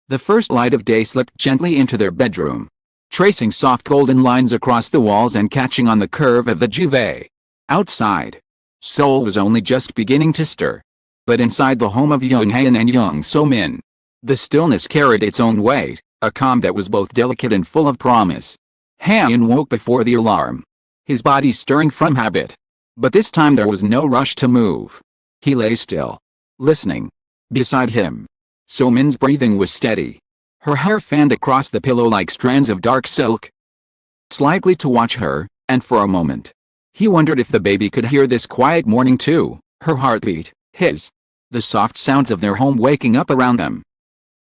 The first light of day slipped gently into their bedroom, tracing soft golden lines across the walls and catching on the curve of the juve. Outside, Seoul was only just beginning to stir. But inside the home of Jung Hae and Jung So-min, the stillness carried its own weight, a calm that was both delicate and full of promise. Han woke before the alarm, his body stirring from habit. But this time there was no rush to move. He lay still, listening. Beside him, So-min's breathing was steady. Her hair fanned across the pillow like strands of dark silk. Slightly to watch her, and for a moment, he wondered if the baby could hear this quiet morning too, her heartbeat, his, the soft sounds of their home waking up around them.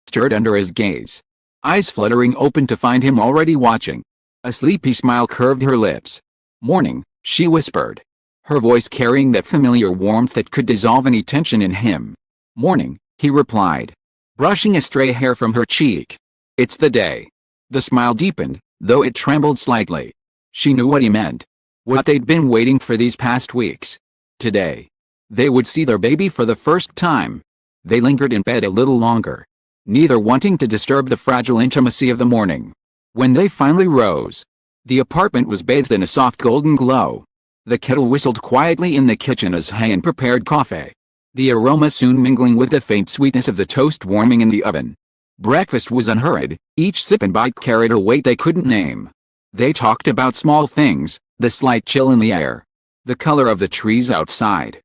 Stirred under his gaze, eyes fluttering open to find him already watching. A sleepy smile curved her lips. "Morning," she whispered, her voice carrying that familiar warmth that could dissolve any tension in him. "Morning," he replied, brushing a stray hair from her cheek. "It's the day." The smile deepened, though it trembled slightly. She knew what he meant. What they'd been waiting for these past weeks. Today, they would see their baby for the first time. They lingered in bed a little longer, neither wanting to disturb the fragile intimacy of the morning. When they finally rose, the apartment was bathed in a soft golden glow. The kettle whistled quietly in the kitchen as Han prepared coffee, the aroma soon mingling with the faint sweetness of the toast warming in the oven. Breakfast was unhurried, each sip and bite carried a weight they couldn't name. They talked about small things, the slight chill in the air, the color of the trees outside,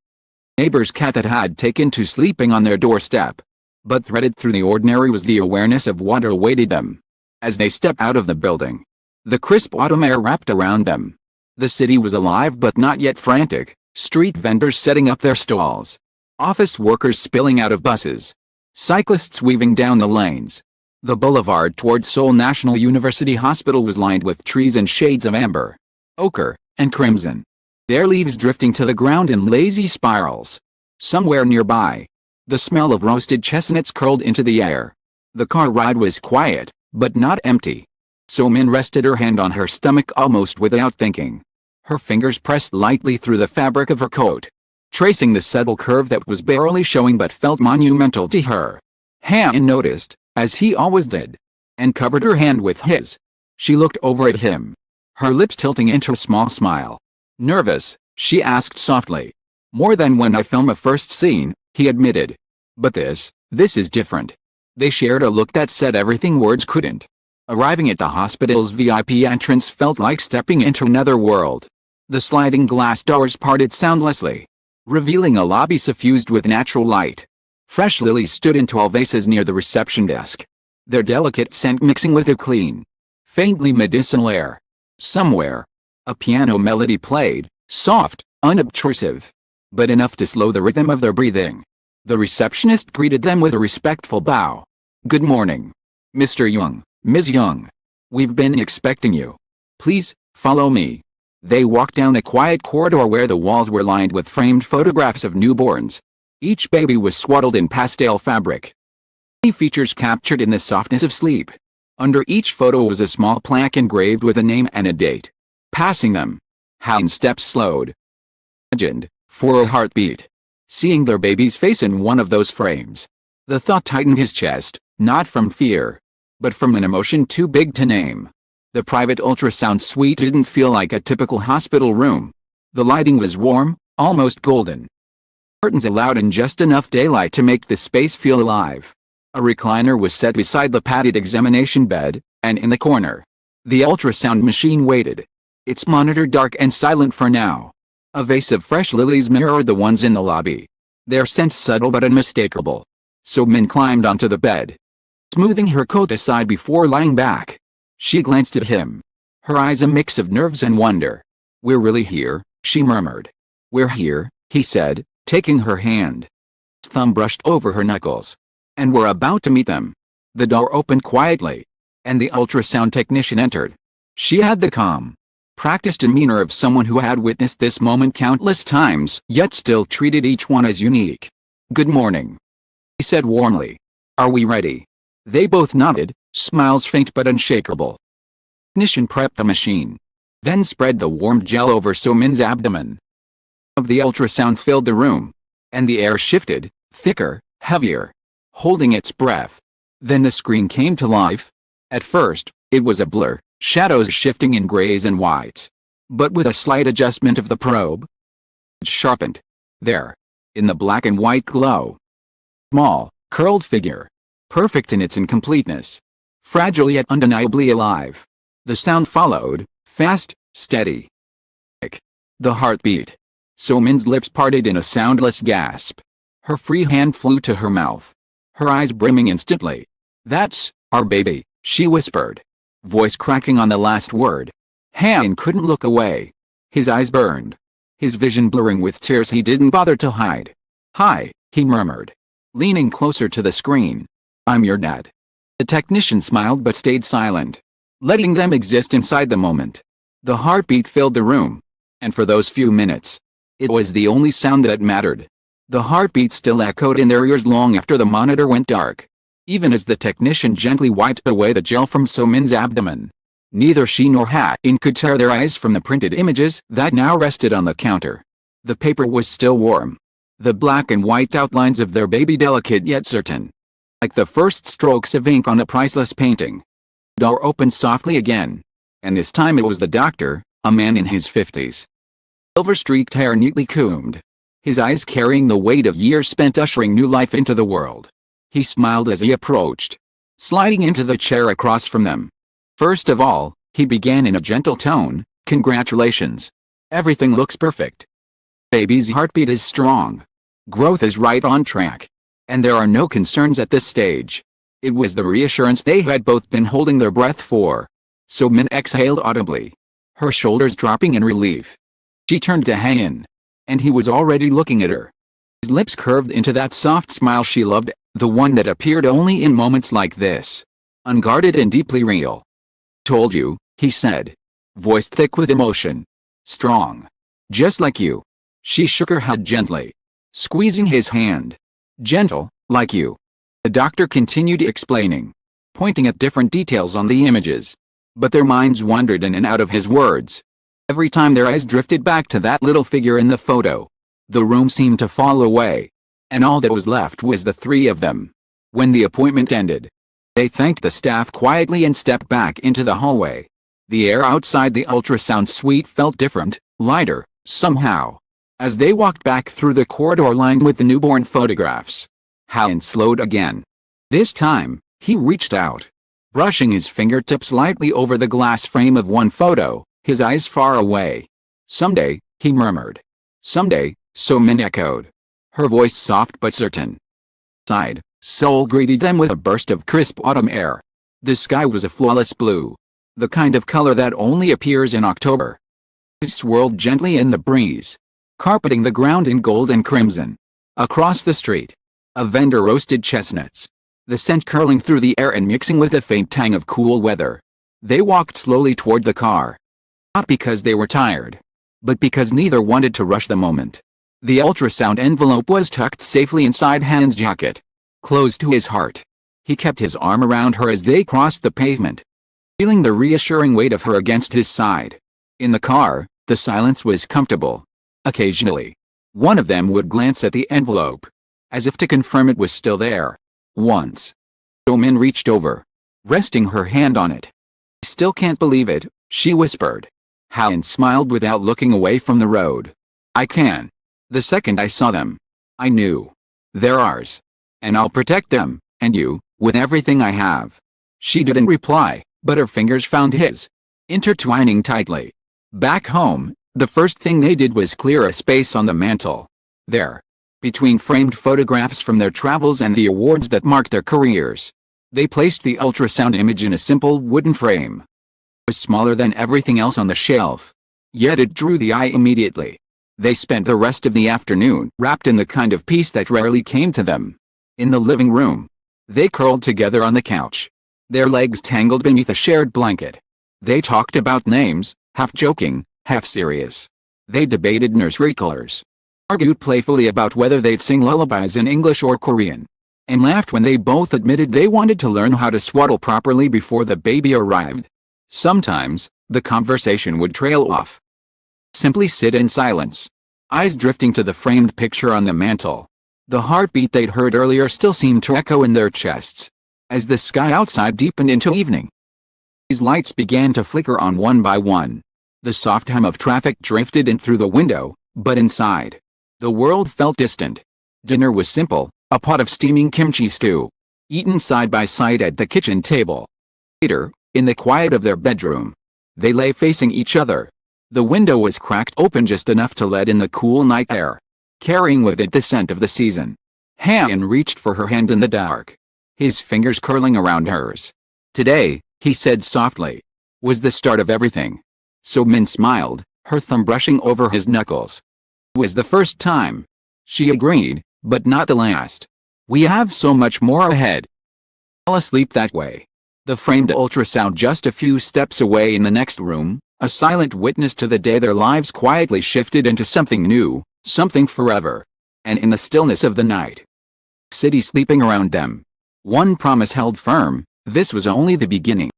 neighbor's cat that had taken to sleeping on their doorstep. But threaded through the ordinary was the awareness of what awaited them. As they stepped out of the building, the crisp autumn air wrapped around them. The city was alive but not yet frantic, street vendors setting up their stalls, office workers spilling out of buses, cyclists weaving down the lanes. The boulevard toward Seoul National University Hospital was lined with trees in shades of amber, ochre, and crimson, their leaves drifting to the ground in lazy spirals. Somewhere nearby, the smell of roasted chestnuts curled into the air. The car ride was quiet, but not empty. So-min rested her hand on her stomach almost without thinking. Her fingers pressed lightly through the fabric of her coat, tracing the subtle curve that was barely showing but felt monumental to her. Han noticed, as he always did, and covered her hand with his. She looked over at him, her lips tilting into a small smile. "Nervous?" she asked softly. "More than when I film a first scene," he admitted. "But this is different." They shared a look that said everything words couldn't. Arriving at the hospital's VIP entrance felt like stepping into another world. The sliding glass doors parted soundlessly, revealing a lobby suffused with natural light. Fresh lilies stood in tall vases near the reception desk, their delicate scent mixing with a clean, faintly medicinal air. Somewhere, a piano melody played, soft, unobtrusive, but enough to slow the rhythm of their breathing. The receptionist greeted them with a respectful bow. "Good morning, Mr. Jung, Ms. Jung. We've been expecting you. Please, follow me." They walked down a quiet corridor where the walls were lined with framed photographs of newborns. Each baby was swaddled in pastel fabric, many features captured in the softness of sleep. Under each photo was a small plaque engraved with a name and a date. Passing them, Han's steps slowed. Imagined, for a heartbeat, seeing their baby's face in one of those frames. The thought tightened his chest, not from fear, but from an emotion too big to name. The private ultrasound suite didn't feel like a typical hospital room. The lighting was warm, almost golden. Curtains allowed in just enough daylight to make the space feel alive. A recliner was set beside the padded examination bed, and in the corner, the ultrasound machine waited, its monitor dark and silent for now. A vase of fresh lilies mirrored the ones in the lobby, their scent subtle but unmistakable. So-min climbed onto the bed, smoothing her coat aside before lying back. She glanced at him, her eyes a mix of nerves and wonder. "We're really here," she murmured. "We're here," he said, taking her hand. His thumb brushed over her knuckles. "And we're about to meet them." The door opened quietly, and the ultrasound technician entered. She had the calm, practiced demeanor of someone who had witnessed this moment countless times, yet still treated each one as unique. "Good morning," he said warmly. "Are we ready?" They both nodded, smiles faint but unshakable. The technician prepped the machine, then spread the warm gel over So-min's abdomen. Of the ultrasound filled the room, and the air shifted, thicker, heavier, holding its breath. Then the screen came to life. At first, it was a blur, shadows shifting in grays and whites. But with a slight adjustment of the probe, it sharpened. There, in the black and white glow. Small, curled figure. Perfect in its incompleteness. Fragile yet undeniably alive. The sound followed, fast, steady. The heartbeat. So-min's lips parted in a soundless gasp. Her free hand flew to her mouth. Her eyes brimming instantly. "That's our baby," she whispered. Voice cracking on the last word. Han couldn't look away. His eyes burned. His vision blurring with tears he didn't bother to hide. "Hi," he murmured, leaning closer to the screen. "I'm your dad." The technician smiled but stayed silent, letting them exist inside the moment. The heartbeat filled the room. And for those few minutes, it was the only sound that mattered. The heartbeat still echoed in their ears long after the monitor went dark. Even as the technician gently wiped away the gel from So-min's abdomen. Neither she nor Ha-in could tear their eyes from the printed images that now rested on the counter. The paper was still warm. The black and white outlines of their baby delicate yet certain. Like the first strokes of ink on a priceless painting. Door opened softly again. And this time it was the doctor, a man in his 50s. Silver-streaked hair neatly combed. His eyes carrying the weight of years spent ushering new life into the world. He smiled as he approached, sliding into the chair across from them. First of all, he began in a gentle tone, "Congratulations. Everything looks perfect. Baby's heartbeat is strong. Growth is right on track. And there are no concerns at this stage." It was the reassurance they had both been holding their breath for. So-min exhaled audibly, her shoulders dropping in relief. She turned to Han, and he was already looking at her. His lips curved into that soft smile she loved, the one that appeared only in moments like this. Unguarded and deeply real. "Told you," he said, voice thick with emotion. "Strong. Just like you." She shook her head gently, squeezing his hand. "Gentle, like you." The doctor continued explaining, pointing at different details on the images. But their minds wandered in and out of his words. Every time their eyes drifted back to that little figure in the photo, the room seemed to fall away. And all that was left was the three of them. When the appointment ended, they thanked the staff quietly and stepped back into the hallway. The air outside the ultrasound suite felt different, lighter, somehow. As they walked back through the corridor lined with the newborn photographs, Han slowed again. This time, he reached out, brushing his fingertips lightly over the glass frame of one photo, his eyes far away. "Someday," he murmured. "Someday," So-min echoed, her voice soft but certain. Outside, Seoul greeted them with a burst of crisp autumn air. The sky was a flawless blue, the kind of color that only appears in October. It swirled gently in the breeze, carpeting the ground in gold and crimson. Across the street, a vendor roasted chestnuts, the scent curling through the air and mixing with a faint tang of cool weather. They walked slowly toward the car. Not because they were tired, but because neither wanted to rush the moment. The ultrasound envelope was tucked safely inside Han's jacket, close to his heart. He kept his arm around her as they crossed the pavement, feeling the reassuring weight of her against his side. In the car, the silence was comfortable. Occasionally, one of them would glance at the envelope, as if to confirm it was still there. Once, So-min reached over, resting her hand on it. "I still can't believe it," she whispered. Han smiled without looking away from the road. "I can. The second I saw them, I knew. They're ours. And I'll protect them, and you, with everything I have." She didn't reply, but her fingers found his, intertwining tightly. Back home, the first thing they did was clear a space on the mantel. There, between framed photographs from their travels and the awards that marked their careers, they placed the ultrasound image in a simple wooden frame. It was smaller than everything else on the shelf, yet it drew the eye immediately. They spent the rest of the afternoon wrapped in the kind of peace that rarely came to them. In the living room, they curled together on the couch, their legs tangled beneath a shared blanket. They talked about names, half joking, half serious. They debated nursery colors, argued playfully about whether they'd sing lullabies in English or Korean, and laughed when they both admitted they wanted to learn how to swaddle properly before the baby arrived. Sometimes, the conversation would trail off. Simply sit in silence, eyes drifting to the framed picture on the mantel. The heartbeat they'd heard earlier still seemed to echo in their chests. As the sky outside deepened into evening, these lights began to flicker on one by one. The soft hum of traffic drifted in through the window, but inside, the world felt distant. Dinner was simple, a pot of steaming kimchi stew, eaten side by side at the kitchen table. Later, in the quiet of their bedroom, they lay facing each other. The window was cracked open just enough to let in the cool night air, carrying with it the scent of the season. Han reached for her hand in the dark, his fingers curling around hers. Today, he said softly, was the start of everything. So Min smiled, her thumb brushing over his knuckles. It was the first time. She agreed, but not the last. We have so much more ahead. Fell asleep that way. The framed ultrasound just a few steps away in the next room, a silent witness to the day their lives quietly shifted into something new, something forever. And in the stillness of the night, city sleeping around them, one promise held firm: this was only the beginning.